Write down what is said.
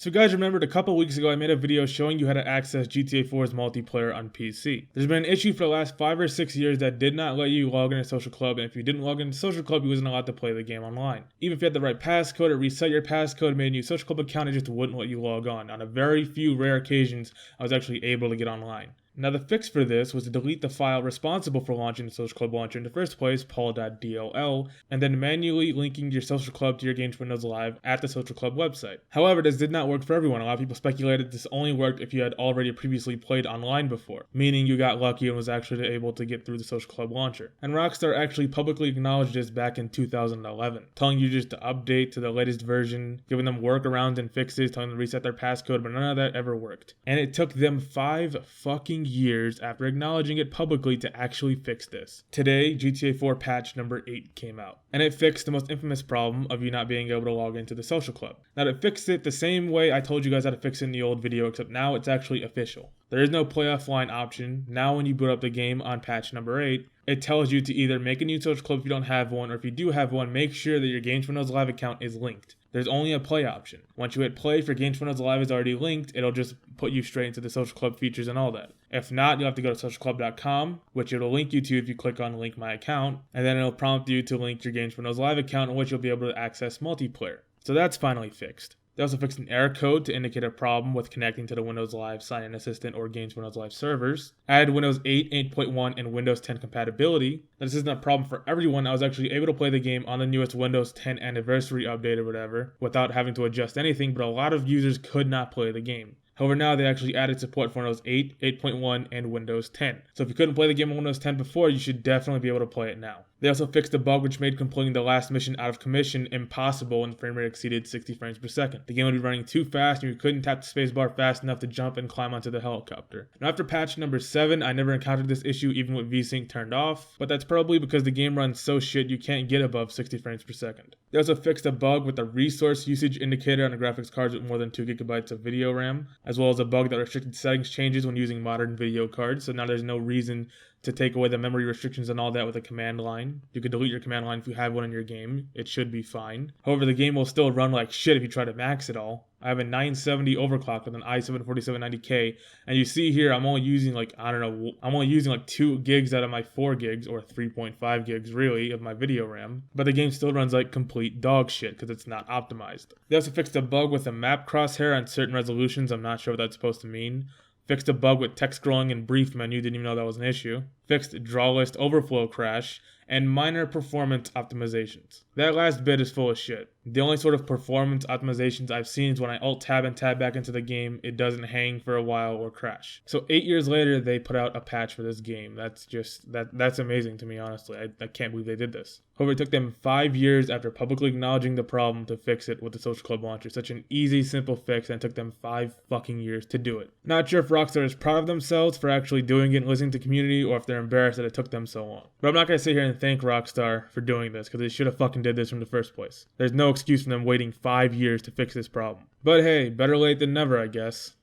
So guys, remembered a couple weeks ago I made a video showing you how to access GTA 4's multiplayer on PC. There's been an issue for the last 5 or 6 years that did not let you log into Social Club, and if you didn't log into Social Club, you wasn't allowed to play the game online. Even if you had the right passcode or reset your passcode, made a new Social Club account, it just wouldn't let you log on. On a very few rare occasions, I was actually able to get online. Now the fix for this was to delete the file responsible for launching the Social Club launcher in the first place, paul.dll, and then manually linking your Social Club to your game's Windows Live at the Social Club website. However, this did not work for everyone. A lot of people speculated this only worked if you had already previously played online before, meaning you got lucky and was actually able to get through the Social Club launcher. And Rockstar actually publicly acknowledged this back in 2011, telling you just to update to the latest version, giving them workarounds and fixes, telling them to reset their passcode, but none of that ever worked. And it took them 5 fucking years after acknowledging it publicly to actually fix this. Today, GTA 4 patch number 8 came out, and it fixed the most infamous problem of you not being able to log into the Social Club. Now, it fixed it the same way I told you guys how to fix it in the old video, except now it's actually official. There is no play offline option. Now when you boot up the game on patch number 8, it tells you to either make a new Social Club if you don't have one, or if you do have one, make sure that your Games Windows Live account is linked. There's only a play option. Once you hit play, if your Games Windows Live is already linked, it'll just put you straight into the Social Club features and all that. If not, you'll have to go to socialclub.com, which it'll link you to if you click on Link My Account, and then it'll prompt you to link your Games Windows Live account, in which you'll be able to access multiplayer. So that's finally fixed. They also fixed an error code to indicate a problem with connecting to the Windows Live Sign-In Assistant or Games Windows Live servers. Added Windows 8, 8.1, and Windows 10 compatibility. Now, this isn't a problem for everyone. I was actually able to play the game on the newest Windows 10 anniversary update or whatever without having to adjust anything, but a lot of users could not play the game. However, now they actually added support for Windows 8, 8.1, and Windows 10. So if you couldn't play the game on Windows 10 before, you should definitely be able to play it now. They also fixed a bug which made completing the last mission out of commission impossible when the frame rate exceeded 60 frames per second. The game would be running too fast and you couldn't tap the spacebar fast enough to jump and climb onto the helicopter. Now after patch number 7, I never encountered this issue even with VSync turned off, but that's probably because the game runs so shit you can't get above 60 frames per second. They also fixed a bug with the resource usage indicator on the graphics cards with more than 2 GB of video RAM, as well as a bug that restricted settings changes when using modern video cards, so now there's no reason to take away the memory restrictions and all that with a command line. You can delete your command line if you have one in your game. It should be fine. However, the game will still run like shit if you try to max it all. I have a 970 overclock with an i7-4790K, and you see here I'm only using I'm only using like 2 gigs out of my 4 gigs, or 3.5 gigs really, of my video RAM, but the game still runs like complete dog shit because it's not optimized. They also fixed a bug with a map crosshair on certain resolutions. I'm not sure what that's supposed to mean. Fixed a bug with text scrolling in brief menu, didn't even know that was an issue. Fixed draw list overflow crash, and minor performance optimizations. That last bit is full of shit. The only sort of performance optimizations I've seen is when I alt-tab and tab back into the game, it doesn't hang for a while or crash. So 8 years later, they put out a patch for this game. That's amazing to me, honestly. I can't believe they did this. However, it took them 5 years after publicly acknowledging the problem to fix it with the Social Club launcher. Such an easy, simple fix, and it took them 5 fucking years to do it. Not sure if Rockstar is proud of themselves for actually doing it and listening to the community, or if they're embarrassed that it took them so long. But I'm not gonna sit here and thank Rockstar for doing this, because they should have fucking did this from the first place. There's no excuse for them waiting 5 years to fix this problem. But hey, better late than never, I guess.